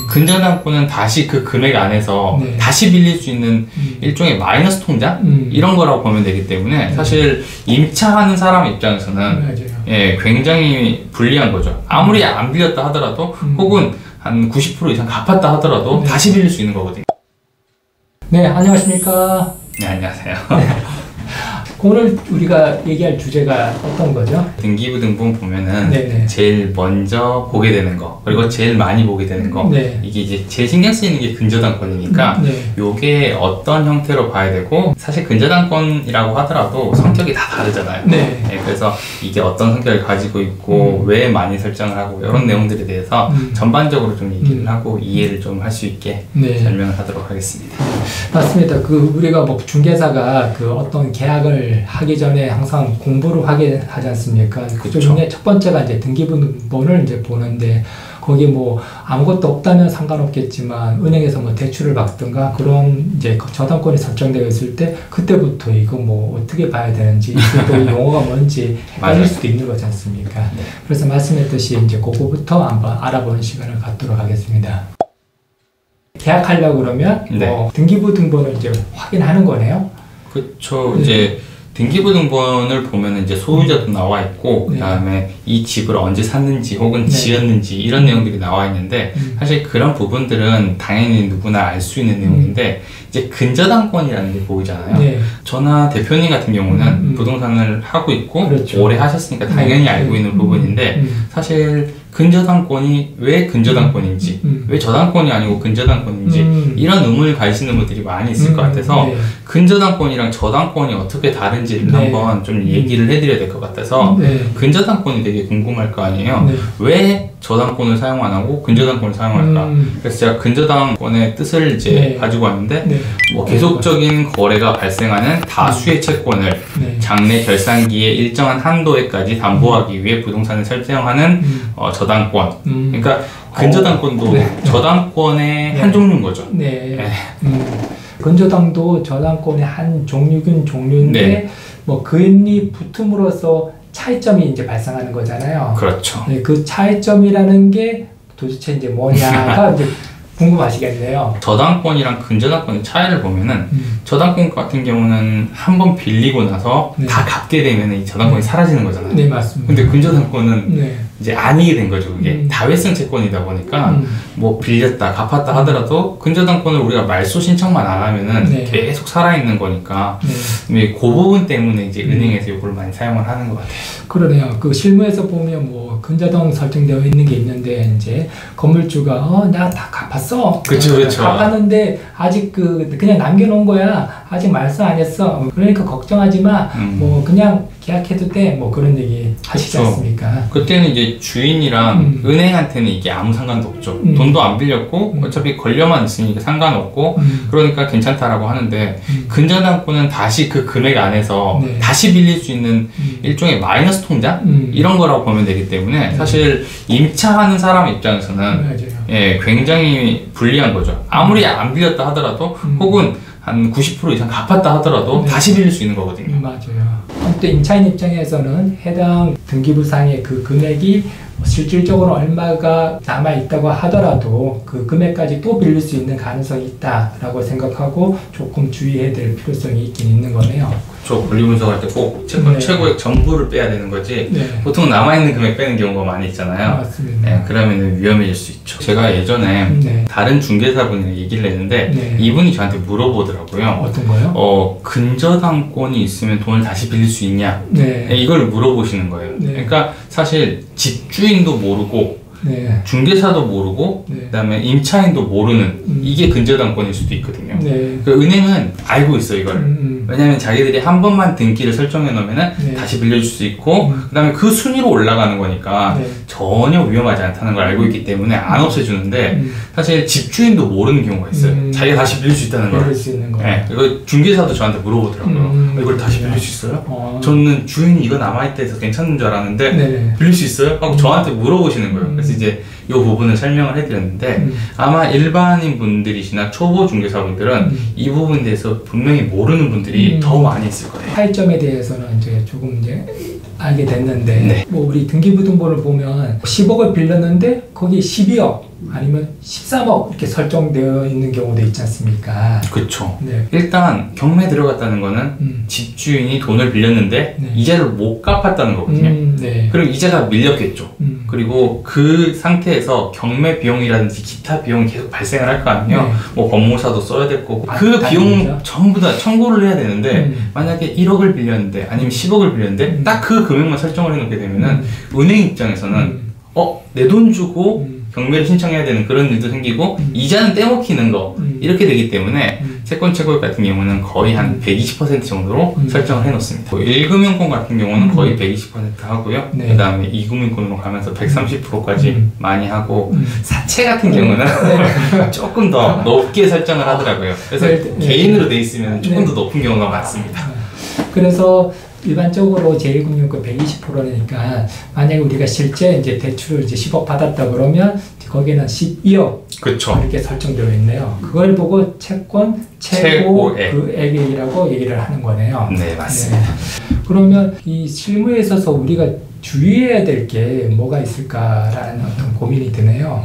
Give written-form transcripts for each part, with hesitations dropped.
근저당권은 다시 그 금액 안에서 네. 다시 빌릴 수 있는 일종의 마이너스 통장? 이런 거라고 보면 되기 때문에 사실 임차하는 사람 입장에서는 맞아요. 예, 굉장히 불리한 거죠. 아무리 안 빌렸다 하더라도 혹은 한 90% 이상 갚았다 하더라도 네. 다시 빌릴 수 있는 거거든요. 네, 안녕하십니까. 네, 안녕하세요. 오늘 우리가 얘기할 주제가 어떤 거죠? 등기부등본 보면은 네네. 제일 먼저 보게 되는 거, 그리고 제일 많이 보게 되는 거, 네. 이게 이제 제일 신경 쓰이는 게 근저당권이니까 네. 요게 어떤 형태로 봐야 되고, 사실 근저당권이라고 하더라도 성격이 다 다르잖아요. 네. 네, 그래서 이게 어떤 성격을 가지고 있고 왜 많이 설정을 하고 이런 내용들에 대해서 전반적으로 좀 얘기를 하고 이해를 좀 할 수 있게 네. 설명을 하도록 하겠습니다. 맞습니다. 우리가 뭐 중개사가 어떤 계약을 하기 전에 항상 공부를 하게 하지 않습니까? 그 중에 첫 번째가 이제 등기부등본을 이제 보는데, 거기 뭐 아무것도 없다면 상관없겠지만 은행에서 뭐 대출을 받든가 그런 이제 저당권이 설정되어 있을 때 그때부터 이거 뭐 어떻게 봐야 되는지, 또 용어가 뭔지 헷갈릴 수도 있는 거지 않습니까? 네. 그래서 말씀했듯이 이제 그거부터 한번 알아보는 시간을 갖도록 하겠습니다. 계약하려고 그러면 네. 뭐 등기부등본을 이제 확인하는 거네요. 그렇죠. 이제 등기부등본을 보면 이제 소유자도 나와 있고, 네. 그다음에 이 집을 언제 샀는지 혹은 네. 지었는지 이런 내용들이 나와 있는데, 사실 그런 부분들은 당연히 누구나 알 수 있는 내용인데, 이제 근저당권이라는 게 보이잖아요. 네. 저나 대표님 같은 경우는 부동산을 하고 있고 그렇죠. 오래 하셨으니까 당연히 네. 알고 있는 부분인데, 사실 근저당권이 왜 근저당권인지, 왜 저당권이 아니고 근저당권인지 이런 의문을 가지시는 분들이 많이 있을 것 같아서 네. 근저당권이랑 저당권이 어떻게 다른지를 네. 한번 좀 얘기를 해드려야 될 것 같아서 네. 근저당권이 되게 궁금할 거 아니에요. 네. 왜 저당권을 사용 안 하고 근저당권을 사용할까? 그래서 제가 근저당권의 뜻을 이제 네. 가지고 왔는데, 네. 뭐 계속적인 거래가 발생하는 다수의 채권을 네. 장래 결산기의 일정한 한도에까지 담보하기 위해 부동산을 설정하는 저당권. 그러니까 근저당권도 네. 저당권의 네. 한 종류인 거죠. 네. 네. 근저당도 저당권의 한 종류긴 종류인데, 네. 뭐 근이 붙음으로써 차이점이 이제 발생하는 거잖아요. 그렇죠. 네, 그 차이점이라는 게 도대체 이제 뭐냐가 이제 궁금하시겠네요. 저당권이랑 근저당권의 차이를 보면은 저당권 같은 경우는 한번 빌리고 나서 네. 다 갚게 되면 이 저당권이 사라지는 거잖아요. 네, 맞습니다. 근데 근저당권은 네. 이제 아니게 된 거죠. 그게 다회성 채권이다 보니까 뭐 빌렸다 갚았다 하더라도 근저당권을 우리가 말소 신청만 안 하면은 네. 계속 살아있는 거니까, 네. 그 부분 때문에 이제 은행에서 이걸 많이 사용을 하는 것 같아요. 그러네요. 그 실무에서 보면 뭐 근저당 설정되어 있는 게 있는데, 이제 건물주가 나 다 갚았어. 그쵸, 그쵸. 갚았는데 아직 그냥 남겨놓은 거야. 아직 말소 안 했어. 그러니까 걱정하지 마. 뭐 그냥 계약해도 돼. 뭐 그런 얘기 하시지 그쵸. 않습니까? 그때는 이제 주인이랑 은행한테는 이게 아무 상관도 없죠. 돈도 안 빌렸고 어차피 권려만 있으니까 상관없고, 그러니까 괜찮다라고 하는데, 근저당권은 다시 그 금액 안에서 네. 다시 빌릴 수 있는 일종의 마이너스 통장? 이런 거라고 보면 되기 때문에 사실 임차하는 사람 입장에서는 맞아요. 예, 굉장히 불리한 거죠. 아무리 안 빌렸다 하더라도 혹은 한 90% 이상 갚았다 하더라도 네. 다시 빌릴 수 있는 거거든요. 맞아요. 또 임차인 입장에서는 해당 등기부상의 그 금액이 실질적으로 얼마가 남아 있다고 하더라도 그 금액까지 또 빌릴 수 있는 가능성이 있다라고 생각하고 조금 주의해야 될 필요성이 있긴 있는 거네요. 그렇죠. 권리분석할 때 꼭 채권 네. 최고액 전부를 빼야 되는 거지, 네. 보통 남아있는 금액 빼는 경우가 많이 있잖아요. 맞습니다. 네, 그러면 위험해질 수 있죠. 제가 예전에 네. 다른 중개사분이랑 얘기를 했는데 네. 이분이 저한테 물어보더라고요. 어떤 거요? 근저당권이 있으면 돈을 다시 빌릴 수 있냐? 네. 네, 이걸 물어보시는 거예요. 네. 그러니까 사실 집주인도 모르고 네. 중개사도 모르고 네. 그다음에 임차인도 모르는 이게 근저당권일 수도 있거든요. 네. 그 은행은 알고 있어 이걸. 왜냐면 자기들이 한 번만 등기를 설정해 놓으면은 네. 다시 빌려줄 수 있고, 그다음에 그 순위로 올라가는 거니까 네. 전혀 위험하지 않다는 걸 알고 있기 때문에 안 없애주는데, 사실 집주인도 모르는 경우가 있어요. 자기가 다시 빌릴 수 있다는 걸. 빌릴 수 있는 거. 네, 이거 중개사도 저한테 물어보더라고요. 이걸 다시 빌릴 수 있어요? 저는 주인이 이거 남아있다 해서 괜찮은 줄 알았는데 네. 빌릴 수 있어요? 하고 저한테 물어보시는 거예요. 그래서 이제 이 부분을 설명을 해드렸는데, 아마 일반인 분들이시나 초보 중개사분들은 이 부분에 대해서 분명히 모르는 분들이 더 많이 있을 거예요. 차이점에 대해서는 이제 조금 이제 알게 됐는데, 네. 뭐 우리 등기부등본을 보면 10억을 빌렸는데 거기 12억 아니면 13억 이렇게 설정되어 있는 경우도 있지 않습니까? 그렇죠. 네. 일단 경매 들어갔다는 거는 집주인이 돈을 빌렸는데 네. 이자를 못 갚았다는 거거든요. 네. 그럼 이자가 밀렸겠죠. 그리고 그 상태에서 경매 비용이라든지 기타 비용이 계속 발생을 할 거 아니에요. 네. 뭐 법무사도 써야 될 거고 그 비용 전부 다 청구를 해야 되는데 만약에 1억을 빌렸는데 아니면 10억을 빌렸는데 딱 그 금액만 설정을 해놓게 되면은 은행 입장에서는 내 돈 주고 경매를 신청해야 되는 그런 일도 생기고 이자는 떼먹히는 거 이렇게 되기 때문에 채권 최고액 같은 경우는 거의 한 120% 정도로 설정을 해놓습니다. 1금융권 같은 경우는 거의 120% 하고요. 네. 그 다음에 2금융권으로 가면서 130%까지 많이 하고 사채 같은 경우는 조금 더 높게 설정을 하더라고요. 그래서 개인으로 돼 있으면 조금 더 높은 경우가 많습니다. 그래서 일반적으로 제1금융권 120%니까 만약에 우리가 실제 이제 대출을 이제 10억 받았다 그러면 거기는 12억 그렇죠. 이렇게 설정되어 있네요. 그걸 보고 채권 최고액이라고 얘기를 하는 거네요. 네, 맞습니다. 네. 그러면 이 실무에 있어서 우리가 주의해야 될 게 뭐가 있을까라는 어떤 고민이 드네요.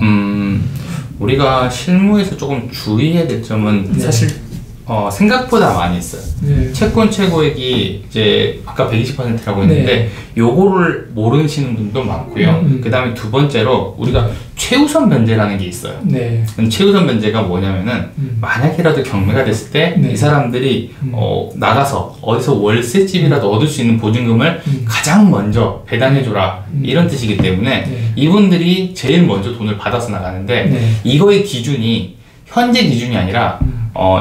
우리가 실무에서 조금 주의해야 될 점은 네. 사실 생각보다 많이 있어요. 네. 채권 최고액이 이제 아까 120%라고 했는데 네. 요거를 모르시는 분도 많고요. 그 다음에 두 번째로 우리가 최우선 변제라는 게 있어요. 네. 최우선 변제가 뭐냐면은 만약이라도 경매가 됐을 때 이 사람들이 나가서 어디서 월세집이라도 얻을 수 있는 보증금을 가장 먼저 배당해줘라 이런 뜻이기 때문에 이분들이 제일 먼저 돈을 받아서 나가는데 이거의 기준이 현재 기준이 아니라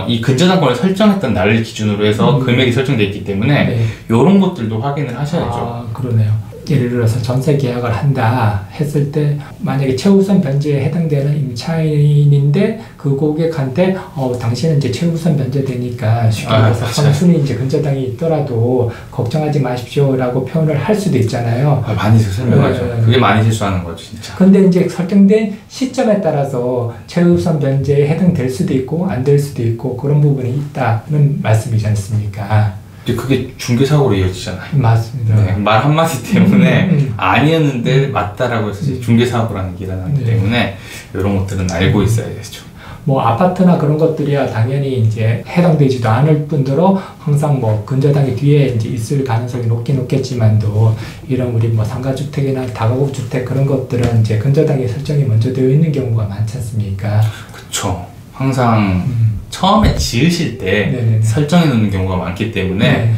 이 근저당권을 설정했던 날을 기준으로 해서 금액이 설정되어 있기 때문에 이런 것들도 확인을 하셔야죠. 아, 그러네요. 예를 들어서 전세 계약을 한다 했을 때 만약에 최우선 변제에 해당되는 임차인인데 그 고객한테 당신은 이제 최우선 변제되니까 쉽게 말해서 선순위 이제 근저당이 있더라도 걱정하지 마십시오라고 표현을 할 수도 있잖아요. 많이 설명하죠. 그게 많이 실수하는 거죠, 진짜. 근데 이제 설정된 시점에 따라서 최우선 변제에 해당될 수도 있고 안 될 수도 있고 그런 부분이 있다는 말씀이지 않습니까? 그게 중개사고로 이어지잖아요. 맞습니다. 네, 말 한마디 때문에 아니었는데 맞다라고 해서 중개사고라는 게 일어나기 때문에 이런 것들은 알고 있어야 되죠. 뭐 아파트나 그런 것들이야 당연히 이제 해당되지도 않을 뿐더러 항상 뭐 근저당이 뒤에 이제 있을 가능성이 높긴 높겠지만도 이런 우리 뭐 상가주택이나 다가구 주택 그런 것들은 이제 근저당이 설정이 먼저 되어 있는 경우가 많지 않습니까? 그렇죠. 항상 처음에 지으실 때 설정해 놓는 경우가 많기 때문에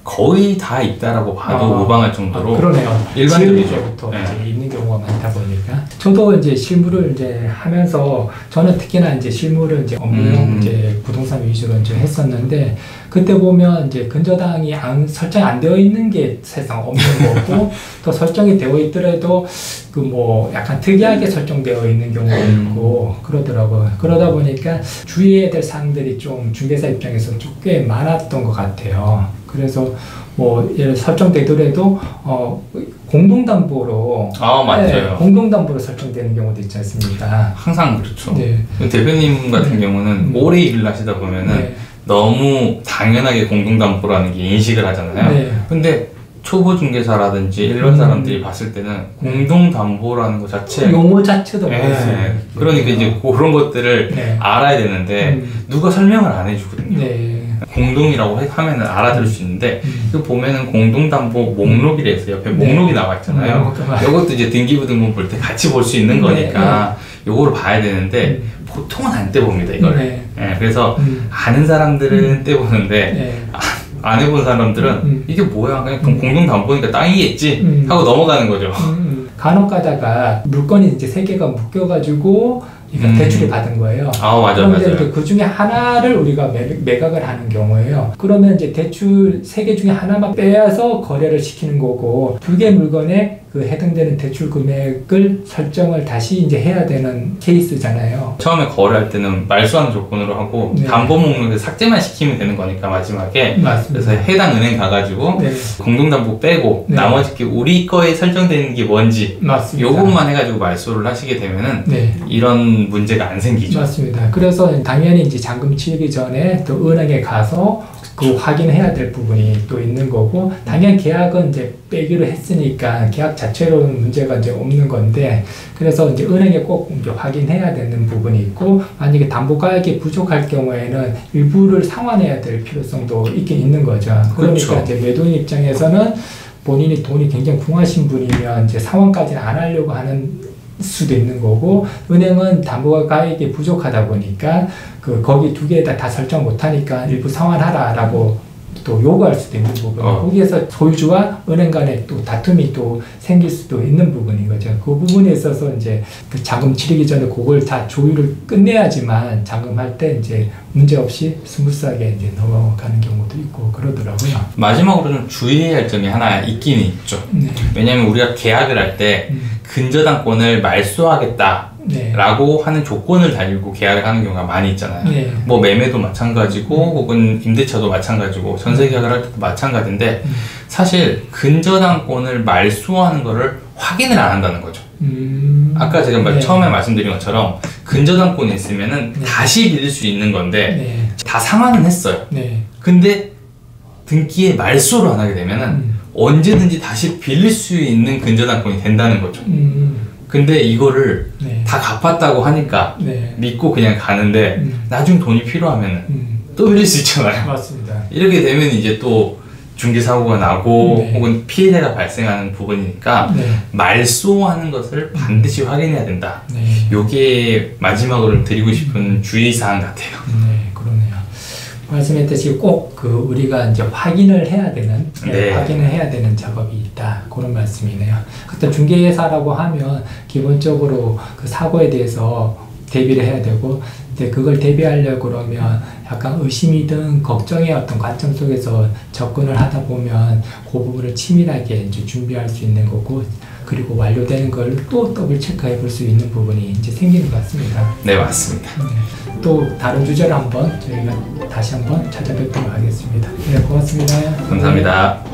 거의 다 있다라고 봐도 무방할 정도로 그러네요. 일반적이죠. 이제 있는 경우가 많다 보니까 저도 이제 실무를 이제 하면서 저는 특히나 이제 실무를 이제 업무용 이제 부동산 위주로 이제 했었는데 그때 보면 이제 근저당이 설정이 안 되어 있는 게 세상 없는 거고 또 설정이 되어 있더라도 그 뭐 약간 특이하게 설정되어 있는 경우가 있고 그러더라고요. 그러다 보니까 주의해야 될 사항들이 좀 중개사 입장에서 좀 꽤 많았던 것 같아요. 그래서 뭐 예를 설정되더라도 공동담보로 맞아요. 공동담보로 설정되는 경우도 있지 않습니까? 항상 그렇죠. 네. 대표님 같은 경우는 오래 일을 하시다 보면은 너무 당연하게 공동담보라는 게 인식을 하잖아요. 근데 초보 중개사라든지 일반 사람들이 봤을 때는 공동담보라는 것 자체 용어 자체도 모르겠어요. 그러니까 이제 그런 것들을 알아야 되는데 누가 설명을 안 해주거든요. 공동이라고 하면은 알아들을 수 있는데 그 보면은 공동담보 목록이라 해서 옆에 목록이 나와 있잖아요. 이것도 이제 등기부등본 볼 때 같이 볼 수 있는 거니까 요거를 봐야 되는데 보통은 안 떼봅니다 이걸. 그래서 아는 사람들은 떼보는데 안 해본 사람들은 이게 뭐야 그냥 공동담보니까 땅이겠지 하고 넘어가는 거죠. 간혹 가다가 물건이 이제 3개가 묶여가지고 대출을 받은 거예요. 그런데 그 중에 하나를 우리가 매각을 하는 경우예요. 그러면 이제 대출 3개 중에 하나만 빼앗아 거래를 시키는 거고 2개 물건에 그 해당되는 대출 금액을 설정을 다시 이제 해야 되는 케이스잖아요. 처음에 거래할 때는 말소하는 조건으로 하고 담보 목록에 삭제만 시키면 되는 거니까 마지막에 그래서 해당 은행 가가지고 공동담보 빼고 나머지 게 우리 거에 설정되는 게 뭔지 요것만 해가지고 말소를 하시게 되면은 이런 문제가 안 생기죠. 맞습니다. 그래서 당연히 이제 잔금 치르기 전에 또 은행에 가서 그 확인해야 될 부분이 또 있는 거고 당연 계약은 이제 빼기로 했으니까 계약 자체로는 문제가 이제 없는 건데, 그래서 이제 은행에 꼭 이제 확인해야 되는 부분이 있고, 만약에 담보가액이 부족할 경우에는 일부를 상환해야 될 필요성도 있긴 있는 거죠. 그러니까 그렇죠. 이제 매도인 입장에서는 본인이 돈이 굉장히 궁하신 분이면 이제 상환까지는 안 하려고 하는 수도 있는 거고, 은행은 담보가액이 부족하다 보니까 거기 두 개에다 다 설정 못하니까 일부 상환하라라고 또 요구할 수도 있는 부분. 거기에서 소유주와 은행 간에 또 다툼이 또 생길 수도 있는 부분인 거죠. 그 부분에 있어서 이제 그 자금 치르기 전에 그걸 다 조율을 끝내야지만 잔금할 때 이제 문제 없이 스무스하게 이제 넘어가는 경우도 있고 그러더라고요. 마지막으로 좀 주의해야 할 점이 하나 있기는 있죠. 네. 왜냐하면 우리가 계약을 할 때 근저당권을 말소하겠다. 네. 라고 하는 조건을 달고 계약을 하는 경우가 많이 있잖아요. 네. 뭐 매매도 마찬가지고 혹은 임대차도 마찬가지고 전세 계약을 할 때도 마찬가지인데 사실 근저당권을 말소하는 거를 확인을 안 한다는 거죠. 아까 제가 네. 처음에 말씀드린 것처럼 근저당권이 있으면은 네. 다시 빌릴 수 있는 건데 네. 다 상환은 했어요. 네. 근데 등기에 말소를 안 하게 되면은 언제든지 다시 빌릴 수 있는 근저당권이 된다는 거죠. 근데 이거를 네. 다 갚았다고 하니까 네. 믿고 그냥 가는데 나중에 돈이 필요하면은 또 빌릴 수 있잖아요. 맞습니다. 이렇게 되면 이제 또 중개사고가 나고 네. 혹은 피해가 발생하는 부분이니까 네. 말소하는 것을 반드시 확인해야 된다. 네. 요게 마지막으로 드리고 싶은 주의사항 같아요. 네, 그러네요. 말씀했듯이 꼭 우리가 이제 확인을 해야 되는, 네. 확인을 해야 되는 작업이 있다. 그런 말씀이네요. 그때 중개사라고 하면 기본적으로 그 사고에 대해서 대비를 해야 되고, 근데 그걸 대비하려고 그러면 약간 의심이든 걱정의 어떤 관점 속에서 접근을 하다 보면 그 부분을 치밀하게 이제 준비할 수 있는 거고, 그리고 완료되는 걸 또 더블 체크해 볼 수 있는 부분이 이제 생기는 것 같습니다. 네, 맞습니다. 네. 또 다른 주제로 한번 저희가 다시 한번 찾아뵙도록 하겠습니다. 네, 고맙습니다. 감사합니다.